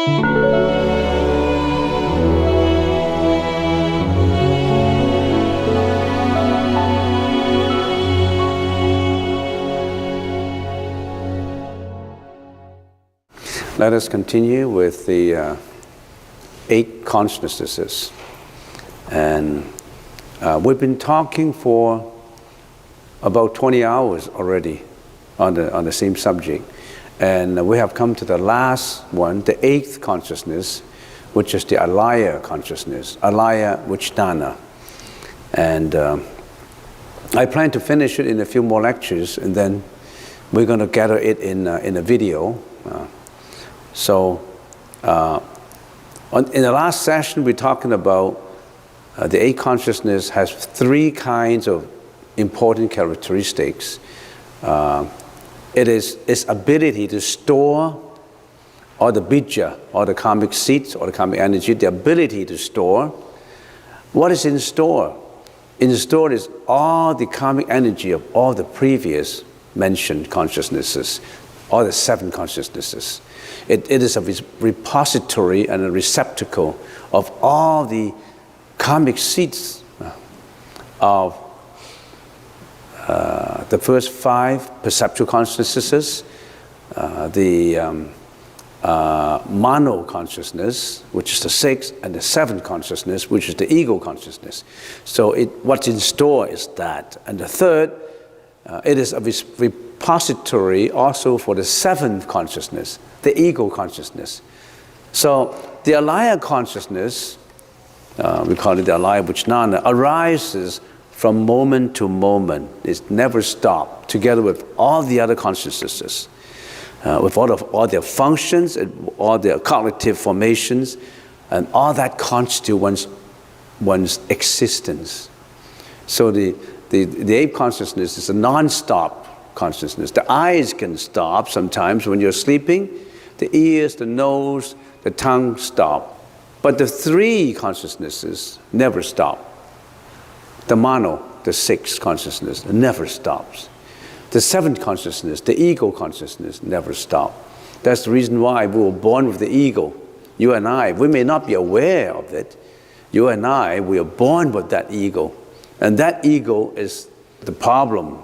Let us continue with the 8 consciousnesses. And we've been talking for about 20 hours already on the same subject. And we have come to the last one, the 8th consciousness, which is the alaya consciousness, alaya vijnana. And I plan to finish it in a few more lectures, and then we're going to gather it in a video. In the last session, we're talking about the 8 consciousness has 3 kinds of important characteristics. It is its ability to store all the bija, all the karmic seeds, or the karmic energy, the ability to store. What is in store? In store is all the karmic energy of all the previous mentioned consciousnesses, all the 7 consciousnesses. It is a repository and a receptacle of all the karmic seeds of the first 5 perceptual consciousnesses, the mano consciousness, which is the 6th, and the 7th consciousness, which is the ego consciousness. So what's in store is that. And the 3rd, it is a repository also for the 7th consciousness, the ego consciousness. So the alaya consciousness, we call it the alaya vijnana, arises from moment to moment. It's never stopped, together with all the other consciousnesses, with all their functions and all their cognitive formations, and all that constitutes one's existence. So the 8th consciousness is a non-stop consciousness. The eyes can stop sometimes when you're sleeping, the ears, the nose, the tongue stop. But the 3 consciousnesses never stop. The mano, the 6th consciousness, never stops. The 7th consciousness, the ego consciousness, never stops. That's the reason why we were born with the ego. You and I, we may not be aware of it. You and I, we are born with that ego. And that ego is the problem.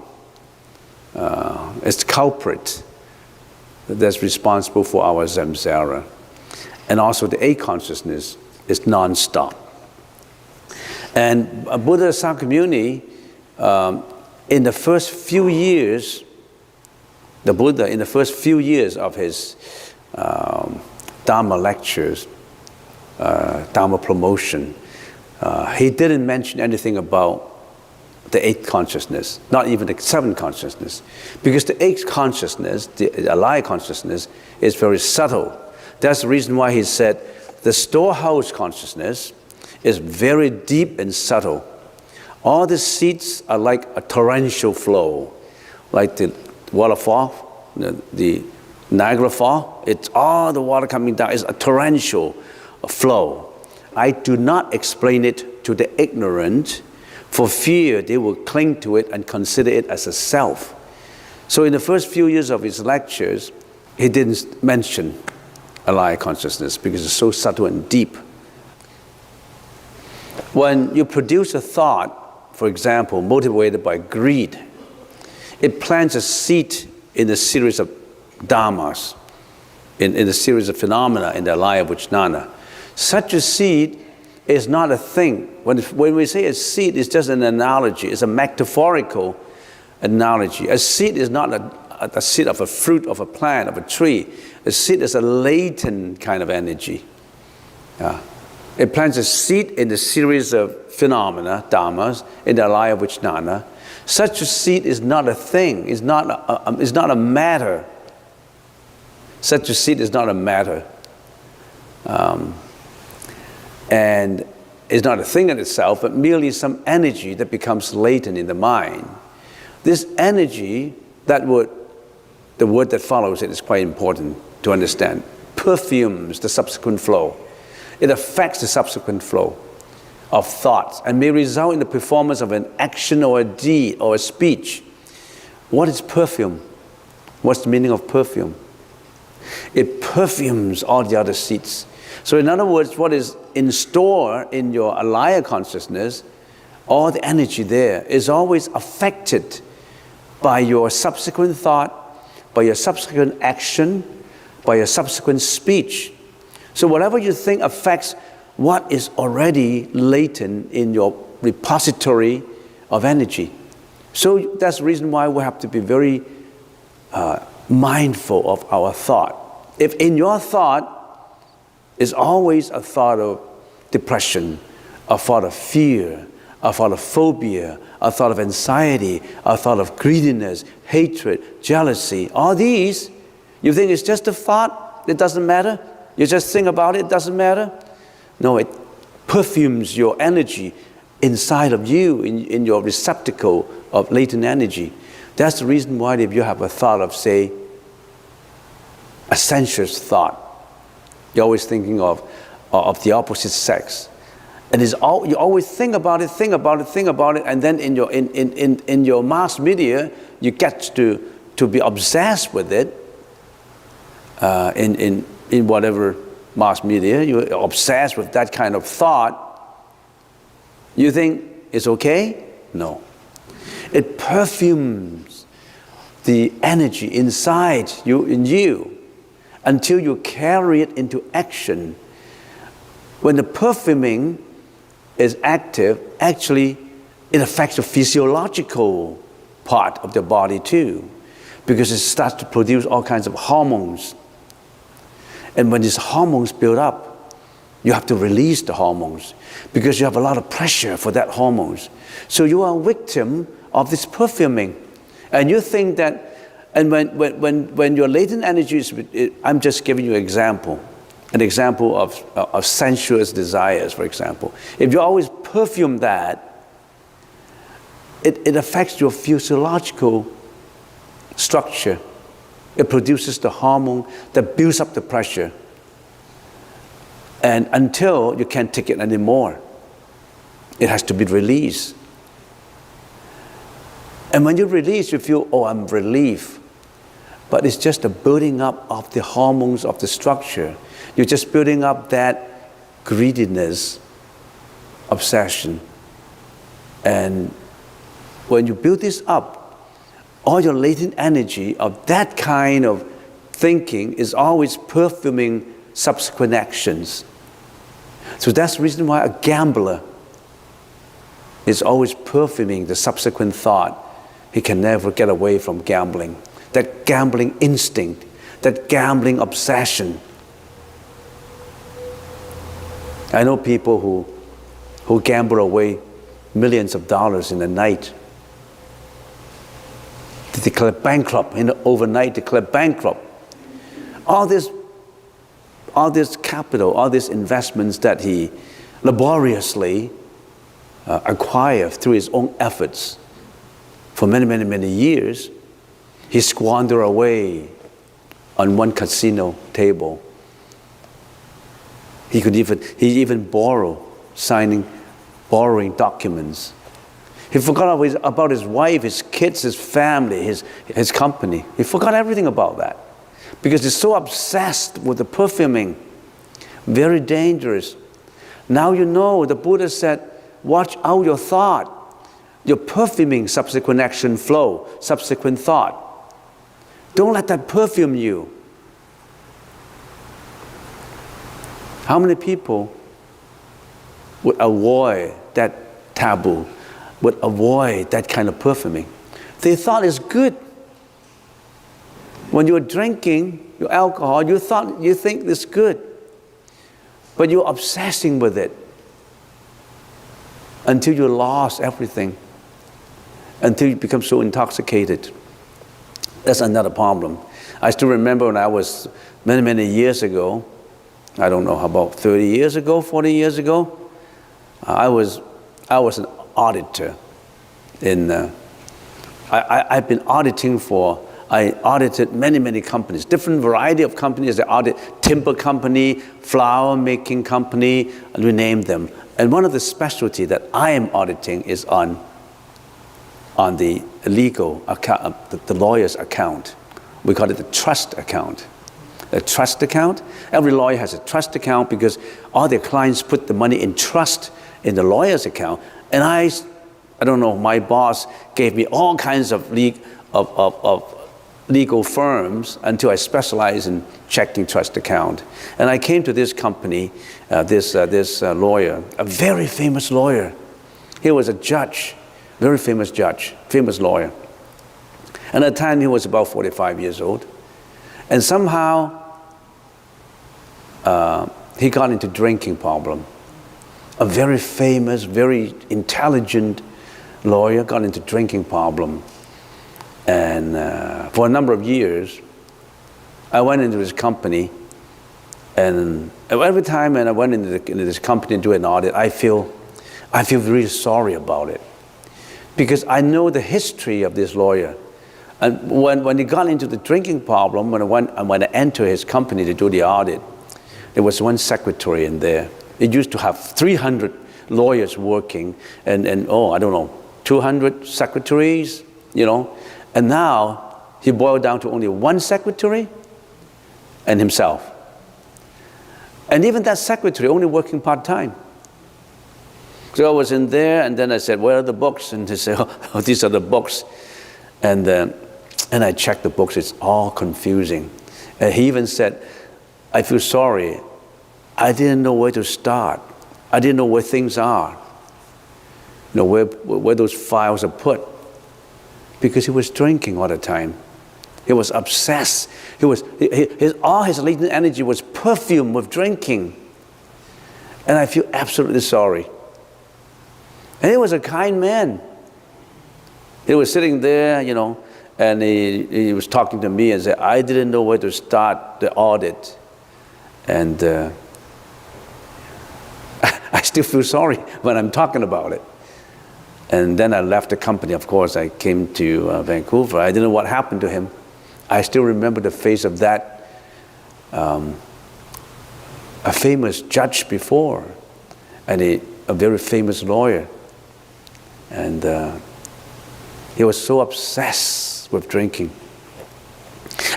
It's the culprit that's responsible for our samsara. And also the 8th consciousness is non-stop. And Buddha Sakyamuni, in the first few years, the Buddha, in the first few years of his Dharma lectures, Dharma promotion, he didn't mention anything about the 8th consciousness, not even the 7th consciousness. Because the 8th consciousness, the alaya consciousness, is very subtle. That's the reason why he said the storehouse consciousness is very deep and subtle. All the seeds are like a torrential flow, like the waterfall, the Niagara Fall. It's all the water coming down. It's a torrential flow. I do not explain it to the ignorant, for fear they will cling to it and consider it as a self. So in the first few years of his lectures, he didn't mention alaya consciousness because it's so subtle and deep. When you produce a thought, for example, motivated by greed, it plants a seed in a series of dharmas, in a series of phenomena in the alaya vijnana. Such a seed is not a thing. When we say a seed, it's just an analogy. It's a metaphorical analogy. A seed is not a seed of a fruit, of a plant, of a tree. A seed is a latent kind of energy. It plants a seed in the series of phenomena, dharmas, in the alaya vijnana. Such a seed is not a thing. It's not a matter. Such a seed is not a matter. And it's not a thing in itself, but merely some energy that becomes latent in the mind. This energy, the word that follows it is quite important to understand, perfumes the subsequent flow. It affects the subsequent flow of thoughts and may result in the performance of an action or a deed or a speech. What is perfume? What's the meaning of perfume? It perfumes all the other seeds. So in other words, what is in store in your alaya consciousness, all the energy there is always affected by your subsequent thought, by your subsequent action, by your subsequent speech. So whatever you think affects what is already latent in your repository of energy. So that's the reason why we have to be very mindful of our thought. If in your thought is always a thought of depression, a thought of fear, a thought of phobia, a thought of anxiety, a thought of greediness, hatred, jealousy, all these, you think it's just a thought, it doesn't matter? You just think about it, it doesn't matter? No, it perfumes your energy inside of you, in your receptacle of latent energy. That's the reason why if you have a thought of, say, a sensuous thought, you're always thinking of the opposite sex. And you always think about it, and then in your mass media, you get to be obsessed with it. In whatever mass media, you're obsessed with that kind of thought. You think it's okay? No. It perfumes the energy inside you, in you, until you carry it into action. When the perfuming is active, actually it affects the physiological part of the body too, because it starts to produce all kinds of hormones. And when these hormones build up, you have to release the hormones because you have a lot of pressure for that hormones. So you are a victim of this perfuming. And you think that, and when your latent energy is, I'm just giving you an example of sensuous desires, for example. If you always perfume that, it affects your physiological structure. It produces the hormone that builds up the pressure. And until you can't take it anymore, it has to be released. And when you release, you feel, oh, I'm relieved. But it's just the building up of the hormones of the structure. You're just building up that greediness, obsession. And when you build this up, all your latent energy of that kind of thinking is always perfuming subsequent actions. So that's the reason why a gambler is always perfuming the subsequent thought. He can never get away from gambling. That gambling instinct, that gambling obsession. I know people who gamble away millions of dollars in a night. They declare bankrupt, overnight declare bankrupt. All this capital, all these investments that he laboriously acquired through his own efforts for many years, he squandered away on one casino table. He even borrowing documents. He forgot about his wife, his kids, his family, his company. He forgot everything about that because he's so obsessed with the perfuming. Very dangerous. Now you know, the Buddha said, watch out your thought. You're perfuming subsequent action flow, subsequent thought. Don't let that perfume you. How many people would avoid that taboo, would avoid that kind of perfuming? They thought it's good. When you're drinking your alcohol, you think it's good. But you're obsessing with it until you lost everything, until you become so intoxicated. That's another problem. I still remember when I was many years ago, I don't know, about 30 years ago, 40 years ago, I was an auditor. I've been auditing I audited many companies, different variety of companies. I audit timber company, flower making company, and we name them. And one of the specialty that I am auditing is on the legal account, the lawyer's account. We call it the trust account. a trust account. Every lawyer has a trust account because all their clients put the money in trust in the lawyer's account. And I don't know, my boss gave me all kinds of legal firms until I specialized in checking trust account. And I came to this company, this lawyer, a very famous lawyer. He was a judge, very famous judge, famous lawyer. And at the time he was about 45 years old. And somehow he got into drinking problem. A very famous, very intelligent lawyer got into drinking problem. And for a number of years, I went into his company, and every time when I went into this company to do an audit, I feel really sorry about it, because I know the history of this lawyer. And when he got into the drinking problem, when I entered his company to do the audit, there was one secretary in there. It used to have 300 lawyers working, and oh, I don't know, 200 secretaries, you know. And now he boiled down to only one secretary and himself. And even that secretary only working part-time. So I was in there, and then I said, where are the books? And they said, oh, these are the books. And I checked the books, it's all confusing. And he even said, I feel sorry, I didn't know where to start. I didn't know where things are. You know, where those files are put. Because he was drinking all the time. He was obsessed. All his latent energy was perfumed with drinking. And I feel absolutely sorry. And he was a kind man. He was sitting there, you know, and he was talking to me and said, I didn't know where to start the audit. And I still feel sorry when I'm talking about it. And then I left the company. Of course, I came to Vancouver. I didn't know what happened to him. I still remember the face of that a famous judge before, and a very famous lawyer. And he was so obsessed with drinking.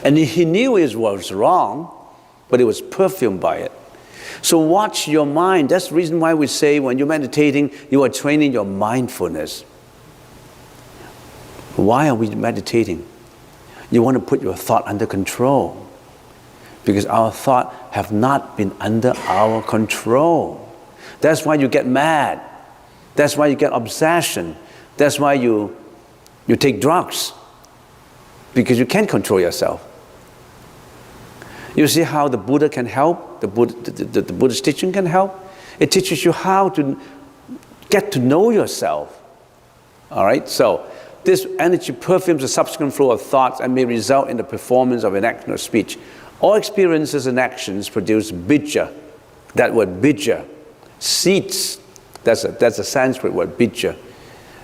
And he knew it was wrong, but he was perfumed by it. So watch your mind. That's the reason why we say when you're meditating, you are training your mindfulness. Why are we meditating? You want to put your thought under control. Because our thoughts have not been under our control. That's why you get mad. That's why you get obsession. That's why you take drugs. Because you can't control yourself. You see how the Buddha can help? The Buddhist teaching can help? It teaches you how to get to know yourself. All right? So, this energy perfumes the subsequent flow of thoughts and may result in the performance of an action or speech. All experiences and actions produce bija. That word bija. Seeds. That's a Sanskrit word, bija.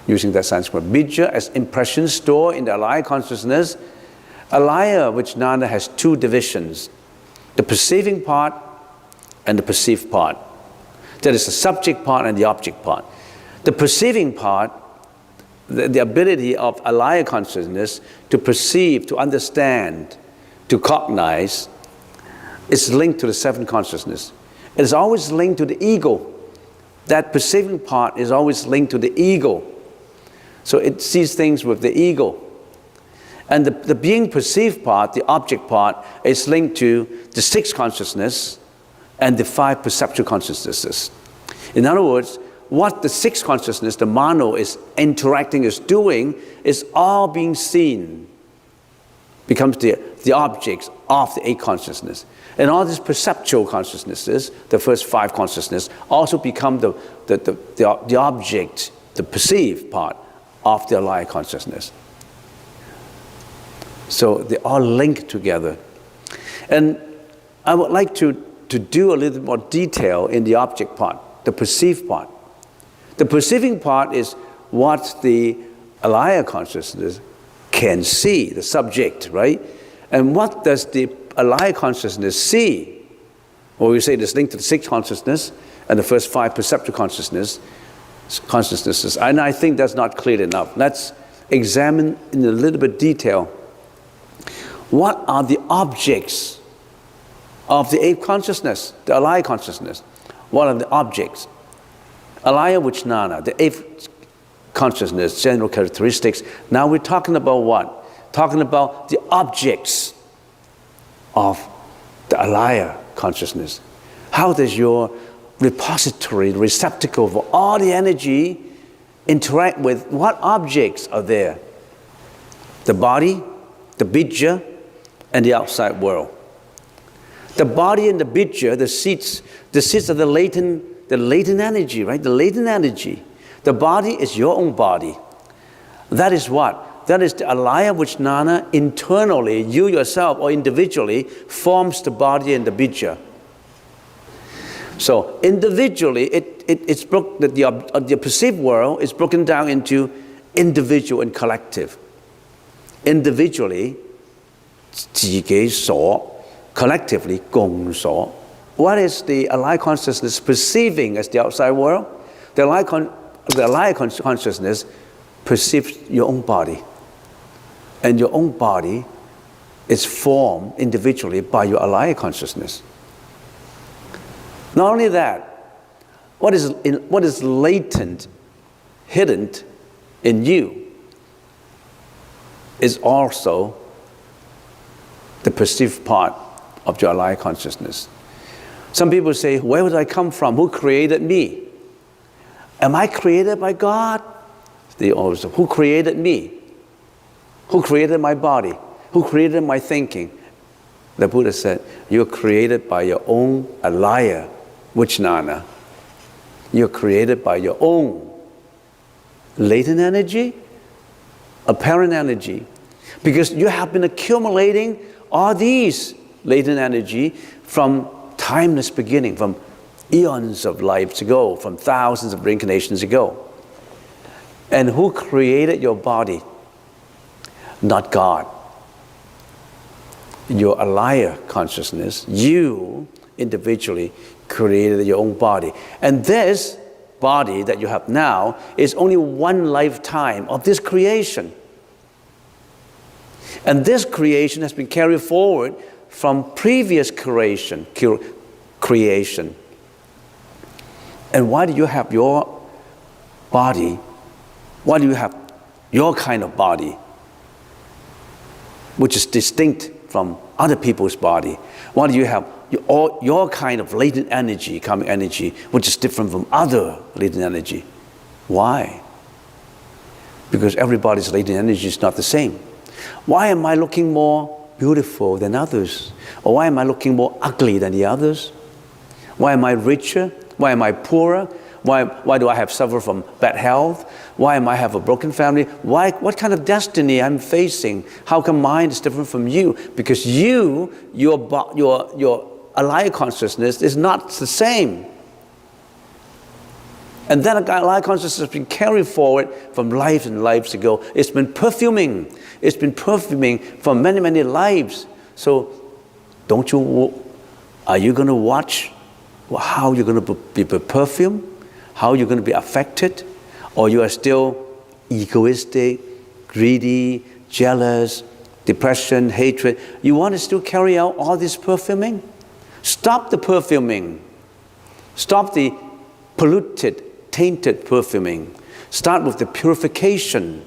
Using that Sanskrit word. Bija as impressions stored in the alaya consciousness. Alaya, which Nanda has two divisions. The perceiving part and the perceived part. That is the subject part and the object part. The perceiving part, the ability of alaya consciousness to perceive, to understand, to cognize, is linked to the seven consciousness. It is always linked to the ego. That perceiving part is always linked to the ego. So it sees things with the ego. And the being perceived part, the object part, is linked to the sixth consciousness and the five perceptual consciousnesses. In other words, what the sixth consciousness, the mano, is interacting, is doing, is all being seen. Becomes the objects of the eight consciousness. And all these perceptual consciousnesses, the first five consciousnesses, also become the object, the perceived part of the alaya consciousness. So they all link together. And I would like to do a little more detail in the object part, the perceived part. The perceiving part is what the alaya consciousness can see, the subject, right? And what does the alaya consciousness see? Well, we say this link to the sixth consciousness and the first five perceptual consciousnesses. And I think that's not clear enough. Let's examine in a little bit detail. What are the objects of the eighth consciousness, the alaya consciousness. What are the objects? Alaya Vijnana, the eighth consciousness, general characteristics. Now we're talking about what? Talking about the objects of the alaya consciousness. How does your repository, the receptacle for all the energy, interact with what objects are there? The body, the bija, and the outside world. The body and the bija, the seats are the latent energy, right? The latent energy. The body is your own body. That is what? That is the alaya vijnana internally, you yourself or individually, forms the body and the bija. So individually, the perceived world is broken down into individual and collective. Individually, 自己所, collectively, 共所. What is the alaya consciousness perceiving as the outside world? The alaya consciousness perceives your own body. And your own body is formed individually by your alaya consciousness. Not only that, what is latent, hidden in you is also the perceived part of your alaya consciousness. Some people say, where would I come from? Who created me? Am I created by God? They always say, who created me? Who created my body? Who created my thinking? The Buddha said, you're created by your own alaya vijnana. You're created by your own latent energy, apparent energy. Because you have been accumulating all these latent energy from timeless beginning, from eons of lives ago, from thousands of reincarnations ago. And who created your body? Not God. Your alaya consciousness, you individually created your own body. And this body that you have now is only one lifetime of this creation. And this creation has been carried forward from previous creation. And why do you have your body? Why do you have your kind of body, which is distinct from other people's body? Why do you have your kind of latent energy, karmic energy, which is different from other latent energy? Why? Because everybody's latent energy is not the same. Why am I looking more beautiful than others? Or why am I looking more ugly than the others? Why am I richer? Why am I poorer? Why do I have suffer from bad health? Why am I have a broken family? What kind of destiny I'm facing? How come mine is different from you? Because your alaya consciousness is not the same. And then alaya consciousness has been carried forward from lives and lives ago. It's been perfuming. It's been perfuming for many, many lives. So are you going to watch how you're going to be perfumed? How you're going to be affected? Or you are still egoistic, greedy, jealous, depression, hatred? You want to still carry out all this perfuming? Stop the perfuming. Stop the polluted, tainted perfuming. Start with the purification.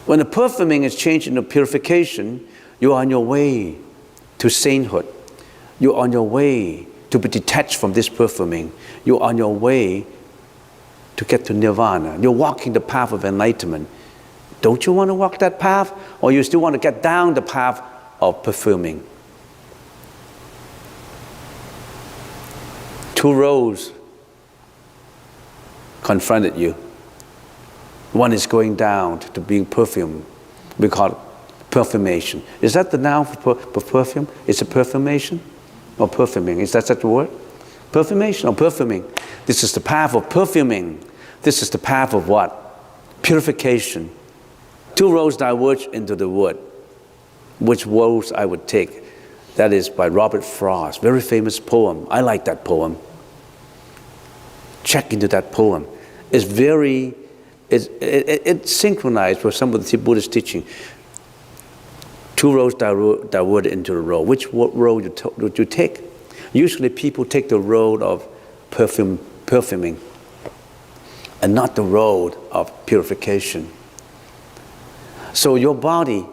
When the perfuming is changed into purification, you are on your way to sainthood. You're on your way to be detached from this perfuming. You're on your way to get to nirvana. You're walking the path of enlightenment. Don't you want to walk that path? Or you still want to get down the path of perfuming? Two roads confronted you. One is going down to being perfumed. We call it perfumation. Is that the noun for perfume? Is it perfumation or perfuming? Is that such a word? Perfumation or perfuming? This is the path of perfuming. This is the path of what? Purification. Two roads diverge into the wood. Which roads I would take? That is by Robert Frost. Very famous poem. I like that poem. Check into that poem. It's it's synchronized with some of the Buddhist teaching. Two roads diverge into the road. Which road would you take? Usually people take the road of perfuming and not the road of purification. So your body,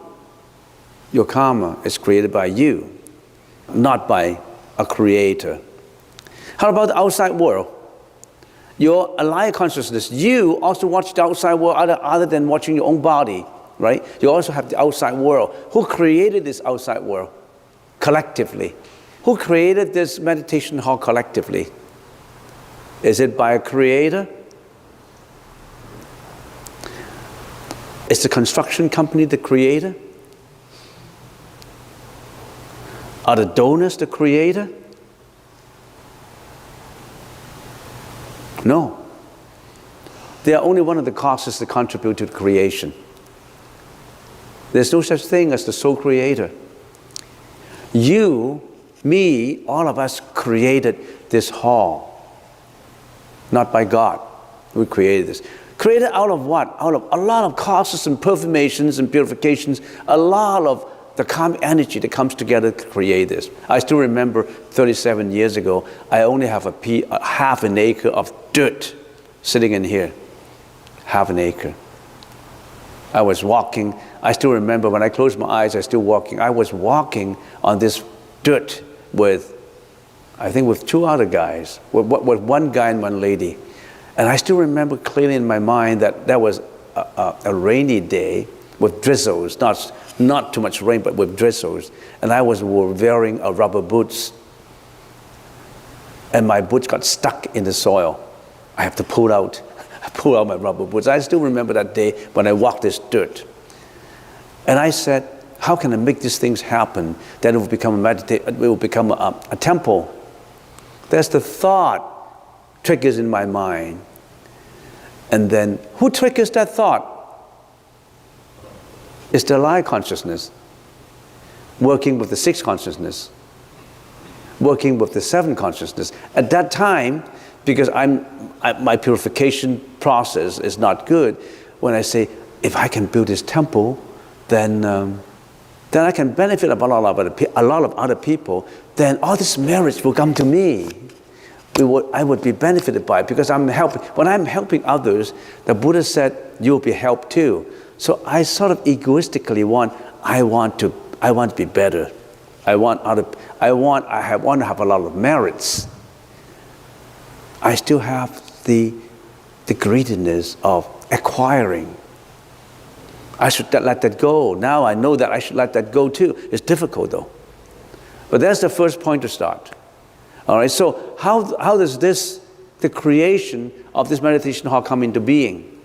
your karma, is created by you, not by a creator. How about the outside world? Your alive consciousness, you also watch the outside world other than watching your own body, right? You also have the outside world. Who created this outside world? Collectively. Who created this meditation hall collectively? Is it by a creator? Is the construction company the creator? Are the donors the creator? No. They are only one of the causes that contribute to the creation. There's no such thing as the sole creator. You, me, all of us created this hall. Not by God. We created this. Created out of what? Out of a lot of causes and perfumations and purifications, a lot of the karmic energy that comes together to create this. I still remember 37 years ago, I only have a half an acre of dirt sitting in here. Half an acre. I was walking. I still remember when I closed my eyes, I was still walking. I was walking on this dirt with, I think with two other guys, with one guy and one lady. And I still remember clearly in my mind that was a rainy day with drizzles, not too much rain, but with drizzles. And I was wearing a rubber boots. And my boots got stuck in the soil. I have to pull out my rubber boots. I still remember that day when I walked this dirt. And I said, how can I make these things happen that it will become a temple? There's the thought triggers in my mind. And then, who triggers that thought? It's the alive consciousness, working with the sixth consciousness, working with the seventh consciousness. At that time, because my purification process is not good, when I say, if I can build this temple, then I can benefit a lot of other people, then all this merits will come to me. I would be benefited by it because I'm helping. When I'm helping others, the Buddha said, you'll be helped too. So I sort of egoistically I want to be better. I want to have a lot of merits. I still have the greediness of acquiring. I should let that go. Now I know that I should let that go too. It's difficult though. But that's the first point to start. All right, so how does the creation of this meditation hall come into being?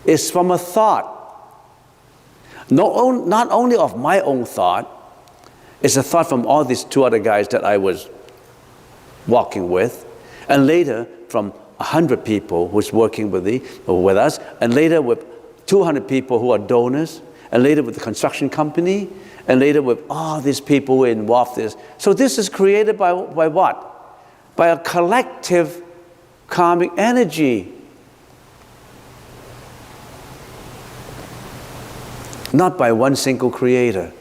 It's from a thought. Not only of my own thought, it's a thought from all these two other guys that I was walking with, and later from 100 people who's working with us, and later with 200 people who are donors, and later with the construction company, and later with all these people who are involved in this. So this is created by what? By a collective karmic energy. Not by one single creator.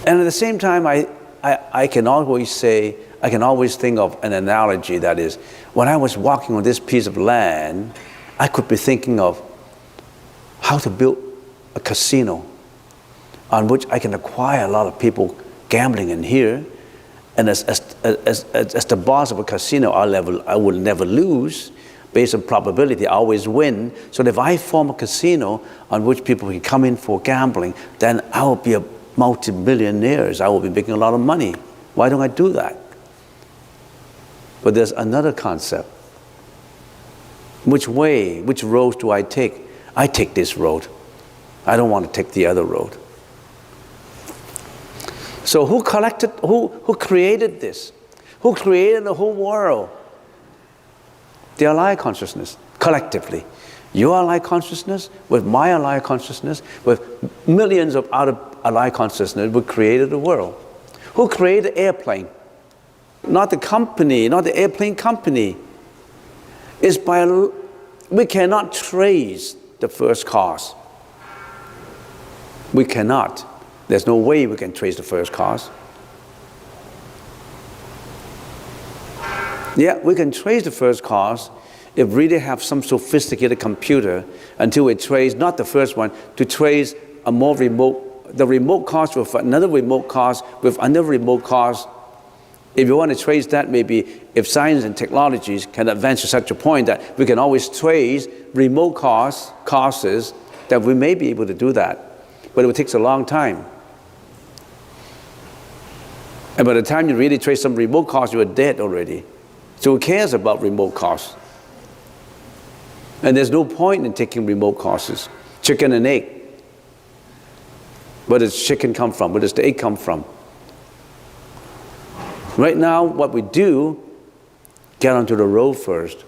And at the same time, I can always think of an analogy, that is, when I was walking on this piece of land, I could be thinking of how to build a casino on which I can acquire a lot of people gambling in here. And as the boss of a casino, I will never lose. Based on probability, I always win. So if I form a casino on which people can come in for gambling, then I will be a multi-millionaire. I will be making a lot of money. Why don't I do that? But there's another concept. Which road do I take? I take this road. I don't want to take the other road. So who created this? Who created the whole world? The alive consciousness, collectively. Your alive consciousness, with my alive consciousness, with millions of other alive consciousness, we created the world. Who created the airplane? Not the company, not the airplane company. We cannot trace the first cause. We cannot. There's no way we can trace the first cause. Yeah, we can trace the first cause if we really have some sophisticated computer until we trace, not the first one, to trace a more remote, the remote cause with another remote cause with another remote cause. If you want to trace that, maybe if science and technologies can advance to such a point that we can always trace remote causes, that we may be able to do that. But it takes a long time. And by the time you really trace some remote cause, you are dead already. So who cares about remote cause? And there's no point in taking remote causes. Chicken and egg. Where does chicken come from? Where does the egg come from? Right now, what we do, get onto the road first.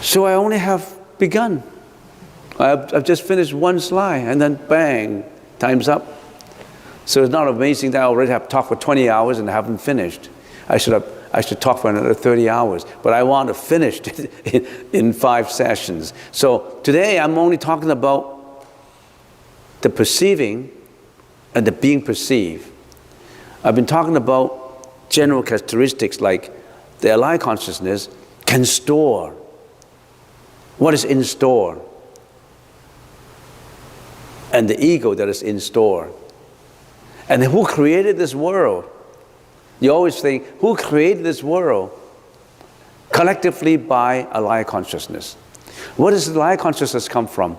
So I only have begun. I've just finished one slide, and then bang, time's up. So it's not amazing that I already have talked for 20 hours and I haven't finished. I should talk for another 30 hours, but I want to finish it in 5 sessions. So today I'm only talking about the perceiving and the being perceived. I've been talking about general characteristics like the alive consciousness can store what is in store, and the ego that is in store. And who created this world? You always think, who created this world? Collectively by alive consciousness. Where does alive consciousness come from?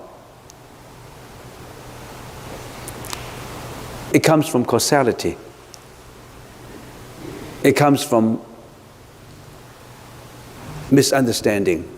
It comes from causality. It comes from misunderstanding.